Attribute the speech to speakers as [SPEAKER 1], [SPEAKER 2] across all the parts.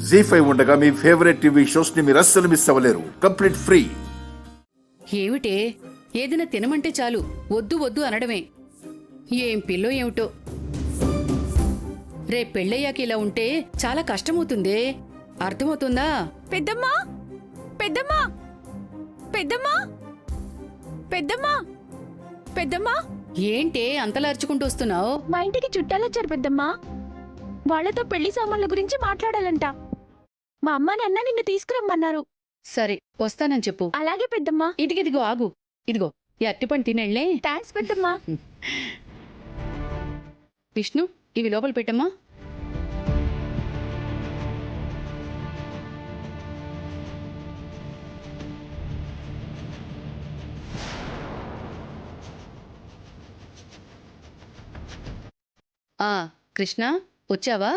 [SPEAKER 1] జీ5 ఉండగా మీ favourite TV shows ని మీరు అస్సలు మిస్ అవ్వలేరు. Complete free.
[SPEAKER 2] ఏమిటే ఏదైనా తినమంటే చాలు వద్దు వద్దు అనడమే. ఏం పిల్లో ఏమిటో. రేపు పెళ్ళయ్యాక ఇలా ఉంటే చాలా కష్టమవుతుందే, అర్థమవుతుందా?
[SPEAKER 3] పెద్దమ్మా, పెద్దమ్మా, పెద్దమ్మా, పెద్దమ్మా, పెద్దమ్మా.
[SPEAKER 2] ఏంటే అంతలా అరుచుకుంటూ వస్తున్నావు?
[SPEAKER 3] మా ఇంటికి చుట్టాలొచ్చారు పెద్దమ్మా. వాళ్లతో పెళ్లి సామాన్ల గురించి మాట్లాడాలంట. మా అమ్మ నాన్న నిన్ను తీసుకురమ్మన్నారు.
[SPEAKER 2] సరే వస్తానని చెప్పు.
[SPEAKER 3] అలాగే పెద్దమ్మా.
[SPEAKER 2] ఇదిగో ఆగు. ఇదిగో ఈ అట్టిపండు తినేళ్లే.
[SPEAKER 3] థ్యాంక్స్ పెద్దమ్మా.
[SPEAKER 2] విష్ణు, ఇవి లోపల పెట్టమ్మా. కృష్ణ, వచ్చావా?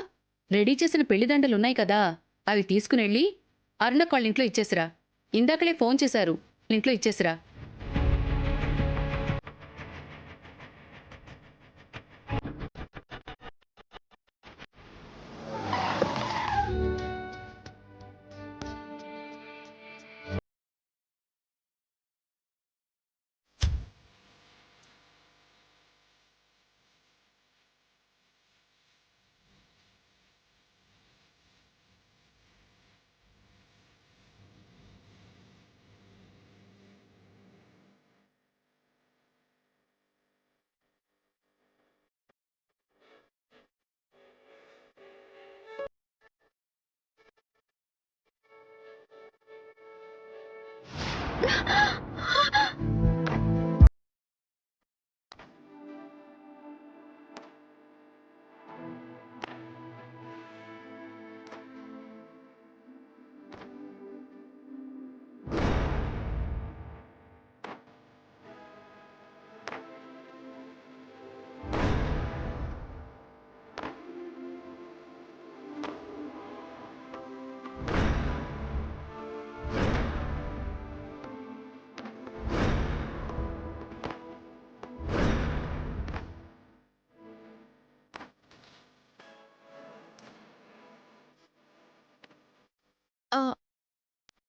[SPEAKER 2] రెడీ చేసిన పెళ్లిదండలున్నాయి కదా, అవి తీసుకునెళ్ళి అరుణక్ వాళ్ళ ఇంట్లో ఇచ్చేసిరా. ఇందాకలే ఫోన్ చేశారు, ఇంట్లో ఇచ్చేసిరా.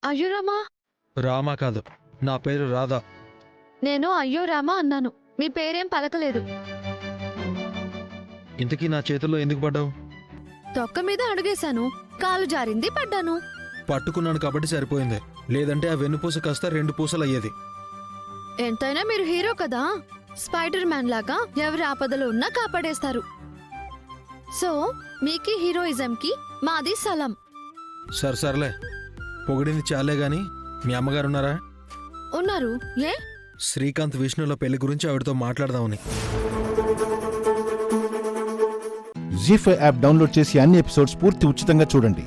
[SPEAKER 3] అయ్యో రామా.
[SPEAKER 4] రామా కాదు, నా పేరు రాధా.
[SPEAKER 3] నేను అయ్యో రామా అన్నాను, మీ పేరేం పలకలేదు.
[SPEAKER 4] ఇంతకీ నా చేతుల్లో ఎందుకు పడ్డావు?
[SPEAKER 3] తొక్క మీద అడుగేశాను, కాలు జారింది, పడ్డాను.
[SPEAKER 4] పట్టుకున్నాను కాబట్టి సరిపోయింది, లేదంటే ఆ వెన్నుపూస కాస్త 2 పూసలు అయ్యేది.
[SPEAKER 3] ఎంతైనా మీరు హీరో కదా, స్పైడర్ మ్యాన్ లాగా ఎవరి ఆపదలో ఉన్నా కాపాడేస్తారు. సో మీకి హీరోయిజంకి మాది సలాం.
[SPEAKER 4] సర్లే, పొగిడింది చాలే గాని మీ అమ్మగారున్నారా?
[SPEAKER 3] ఉన్నారు. ఏ?
[SPEAKER 4] శ్రీకాంత్ విష్ణుల పెళ్లి గురించి ఆవిడతో మాట్లాడదామని.
[SPEAKER 5] జీ5 యాప్ డౌన్లోడ్ చేసి అన్ని ఎపిసోడ్స్ పూర్తి ఉచితంగా చూడండి.